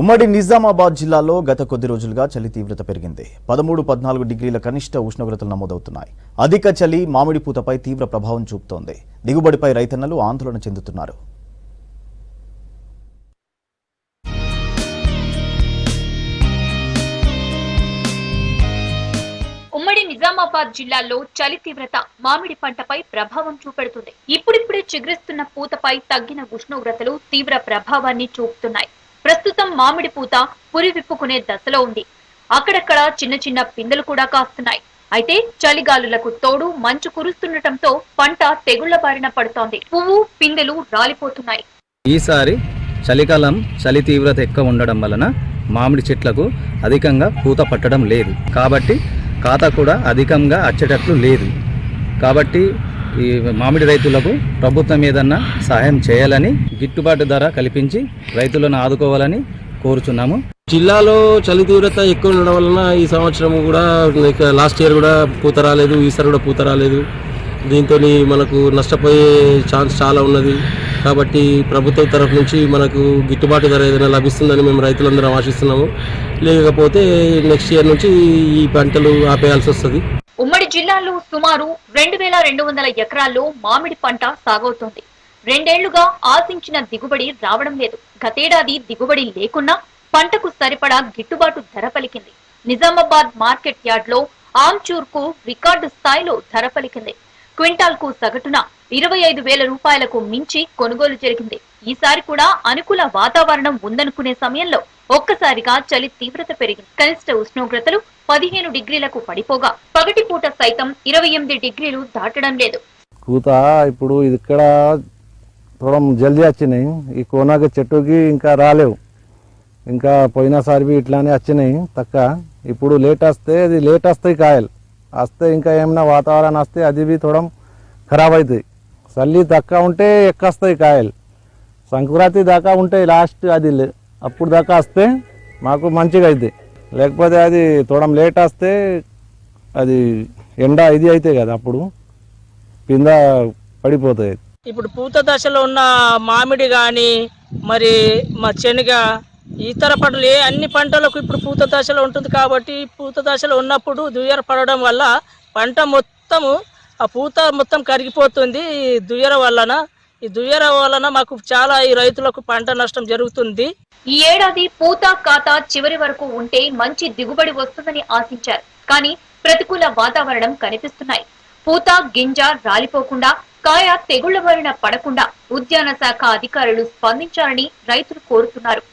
ఉమ్మడి నిజామాబాద్ జిల్లాలో గత కొద్ది రోజులుగా చలి తీవ్రత పెరిగింది. 13-14 డిగ్రీల కనిష్ట ఉష్ణోగ్రతలు నమోదవుతున్నాయి. అధిక చలి మామిడి పూతపై తీవ్ర ప్రభావం చూపుతోంది. దిగుబడిపై రైతన్నలు ఆందోళన చెందుతున్నారు. ఉమ్మడి నిజామాబాద్ జిల్లాలో చలి తీవ్రత మామిడి పంటపై ప్రభావం చూపెడుతుంది. ఇప్పుడిప్పుడే చిగురిస్తున్న పూతపై తగ్గిన ఉష్ణోగ్రతలు తీవ్ర ప్రభావాన్ని చూపుతున్నాయి. ప్రస్తుతం మామిడి పూత పురి విప్పుకునే దశలో ఉంది. అక్కడక్కడ చిన్న చిన్న పిందెలు కూడా కాస్తున్నాయి. అయితే చలిగాలులకు తోడు మంచు కురుస్తుండటంతో పంట తెగుళ్ల బారిన పడుతోంది. పువ్వు పిందెలు రాలిపోతున్నాయి. ఈసారి చలికాలం చలి తీవ్రత ఎక్కువ ఉండడం వలన మామిడి చెట్లకు అధికంగా పూత పట్టడం లేదు. కాబట్టి ఖాతా కూడా అధికంగా వచ్చేటట్లు లేదు. కాబట్టి ఈ మామిడి రైతులకు ప్రభుత్వం ఏదన్నా సహాయం చేయాలని, గిట్టుబాటు ధర కల్పించి రైతులను ఆదుకోవాలని కోరుచున్నాము. జిల్లాలో చలి తీవ్రత ఎక్కువ ఉండడం వలన ఈ సంవత్సరం కూడా లాస్ట్ ఇయర్ కూడా పూత రాలేదు, ఈసారి కూడా పూత రాలేదు. దీంతో మనకు నష్టపోయే ఛాన్స్ చాలా ఉన్నది. కాబట్టి ప్రభుత్వం తరఫు నుంచి మనకు గిట్టుబాటు ధర ఏదైనా లభిస్తుందని మేము రైతులందరం ఆశిస్తున్నాము. లేకపోతే నెక్స్ట్ ఇయర్ నుంచి ఈ పంటలు ఆపేయాల్సి వస్తుంది. ఉమ్మడి జిల్లాలో సుమారు 2200 ఎకరాల్లో మామిడి పంట సాగవుతోంది. 2 ఏళ్లుగా ఆశించిన దిగుబడి రావడం లేదు. గతేడాది దిగుబడి లేకున్నా పంటకు సరిపడా గిట్టుబాటు ధర పలికింది. నిజామాబాద్ మార్కెట్ యార్డ్ లో ఆమ్చూర్కు రికార్డు స్థాయిలో ధర పలికింది. క్వింటాల్కు సగటున 25,000 రూపాయలకు మించి కొనుగోలు జరిగింది. ఈసారి కూడా అనుకూల వాతావరణం ఉందనుకునే సమయంలో ఒక్కసారిగా చలి తీవ్రత పెరిగింది. కనిష్ట ఉష్ణోగ్రతలు 15 డిగ్రీలకు పడిపోగా పగటిపూట సైతం 28 డిగ్రీలు దాటడం లేదు. పూత ఇప్పుడు ఇక్కడ थोड़ा జల్దీ వచ్చినాయి. ఈ కోనాకి చెట్టుకి ఇంకా రాలేవు. ఇంకా పోయినసారి ఇట్లానే వచ్చినాయి తక్క. ఇప్పుడు లేట్ వస్తాయి కాయలు వస్తే ఇంకా ఏమైనా వాతావరణం వస్తే అది थोड़ा ఖరాబ్ అవుతాయి. చల్లి తక్కువ ఉంటే ఎక్కొస్తాయి కాయలు. సంక్రాంతి దాకా ఉంటాయి లాస్ట్, అది అప్పుడు దాకా వస్తే మాకు మంచిగా అవుతాయి. లేకపోతే అది थोड़ा లేట్ వస్తే అది ఎండ ఇది అవుతాయి కదా, అప్పుడు కింద పడిపోతాయి. ఇప్పుడు పూత దశలో ఉన్న మామిడి కానీ మరి మా శనగ ఇతర పంటలు అన్ని పంటలకు ఇప్పుడు పూత దశలో ఉంటుంది. కాబట్టి పూత దశలో ఉన్నప్పుడు దుయ్యర పడడం వల్ల పంట మొత్తము ఆ పూత మొత్తం కరిగిపోతుంది. ఈ దుయ్యర వలన మాకు చాలా ఈ రైతులకు పంట నష్టం జరుగుతుంది. ఈ ఏడాది పూత ఖాతా చివరి వరకు ఉంటే మంచి దిగుబడి వస్తుందని ఆశించారు. కానీ ప్రతికూల వాతావరణం కనిపిస్తున్నాయి. పూత గింజ రాలిపోకుండా, కాయ తెగుళ్ల బారిన పడకుండా ఉద్యాన శాఖ అధికారులు స్పందించాలని రైతులు కోరుతున్నారు.